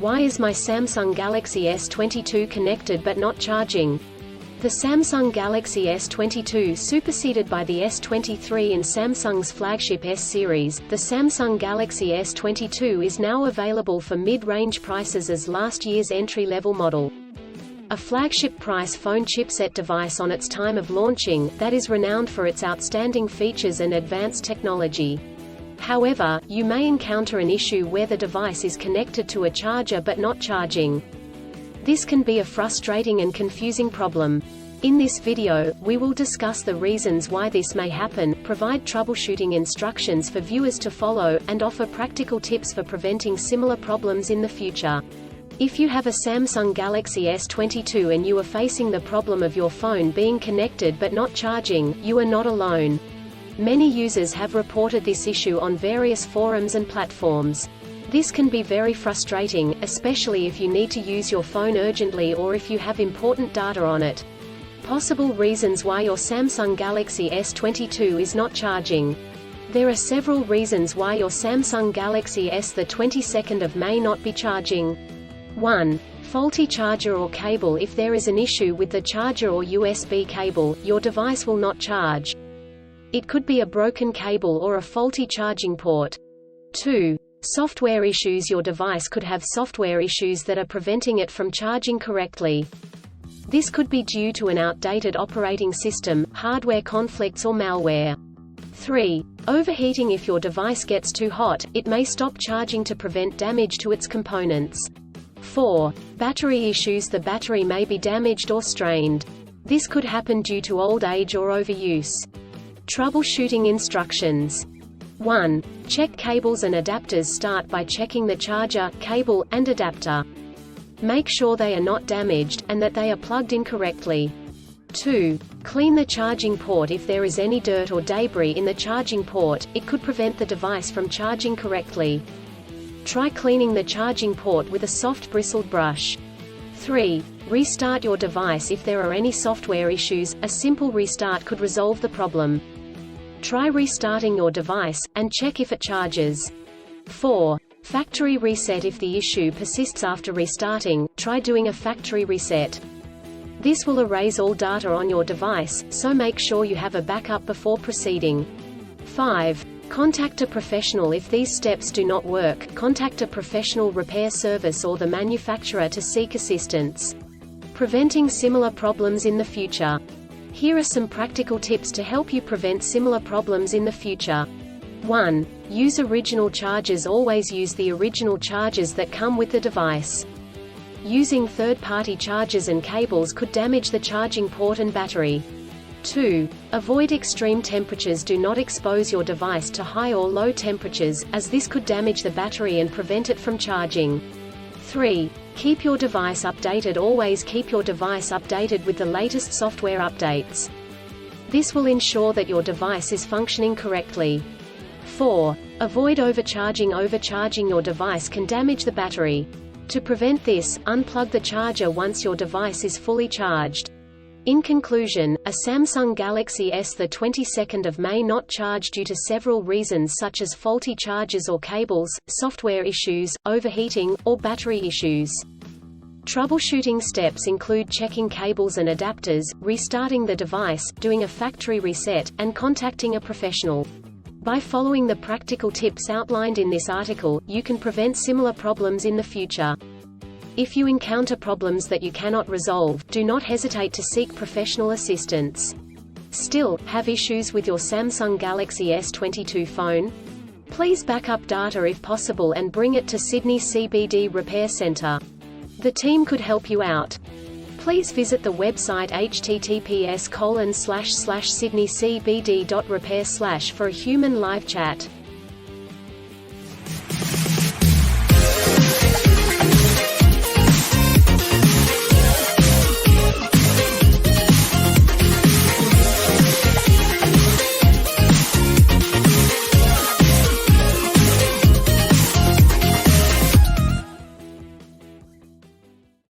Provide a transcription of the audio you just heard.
Why is my Samsung Galaxy S22 connected but not charging? The Samsung Galaxy S22 superseded by the S23 in Samsung's flagship S series. The Samsung Galaxy S22 is now available for mid-range prices as last year's entry-level model. A flagship price phone chipset device on its time of launching, that is renowned for its outstanding features and advanced technology. However, you may encounter an issue where the device is connected to a charger but not charging. This can be a frustrating and confusing problem. In this video, we will discuss the reasons why this may happen, provide troubleshooting instructions for viewers to follow, and offer practical tips for preventing similar problems in the future. If you have a Samsung Galaxy S22 and you are facing the problem of your phone being connected but not charging, you are not alone. Many users have reported this issue on various forums and platforms. This can be very frustrating, especially if you need to use your phone urgently or if you have important data on it. Possible reasons why your Samsung Galaxy S22 is not charging. There are several reasons why your Samsung Galaxy S22 may not be charging. 1. Faulty charger or cable. If there is an issue with the charger or USB cable, your device will not charge. It could be a broken cable or a faulty charging port. 2. Software issues. Your device could have software issues that are preventing it from charging correctly. This could be due to an outdated operating system, hardware conflicts or malware. 3. Overheating. If your device gets too hot, it may stop charging to prevent damage to its components. 4. Battery issues. The battery may be damaged or strained. This could happen due to old age or overuse. Troubleshooting instructions. 1. Check cables and adapters. Start by checking the charger, cable, and adapter. Make sure they are not damaged, and that they are plugged in correctly. 2. Clean the charging port. If there is any dirt or debris in the charging port, it could prevent the device from charging correctly. Try cleaning the charging port with a soft bristled brush. 3. Restart your device. If there are any software issues, a simple restart could resolve the problem. Try restarting your device, and check if it charges. 4. Factory reset. If the issue persists after restarting, try doing a factory reset. This will erase all data on your device, so make sure you have a backup before proceeding. 5. Contact a professional. If these steps do not work, contact a professional repair service or the manufacturer to seek assistance. Preventing similar problems in the future. Here are some practical tips to help you prevent similar problems in the future. 1. Use original chargers. Always use the original chargers that come with the device. Using third-party chargers and cables could damage the charging port and battery. 2. Avoid extreme temperatures. Do not expose your device to high or low temperatures, as this could damage the battery and prevent it from charging. 3. Keep your device updated. Always keep your device updated with the latest software updates. This will ensure that your device is functioning correctly. 4. Avoid overcharging. Overcharging your device can damage the battery. To prevent this, unplug the charger once your device is fully charged. In conclusion, a Samsung Galaxy S22 may not charge due to several reasons such as faulty chargers or cables, software issues, overheating, or battery issues. Troubleshooting steps include checking cables and adapters, restarting the device, doing a factory reset, and contacting a professional. By following the practical tips outlined in this article, you can prevent similar problems in the future. If you encounter problems that you cannot resolve, do not hesitate to seek professional assistance. Still, have issues with your Samsung Galaxy S22 phone? Please back up data if possible and bring it to Sydney CBD Repair Centre. The team could help you out. Please visit the website https://sydneycbd.repair/ for a human live chat.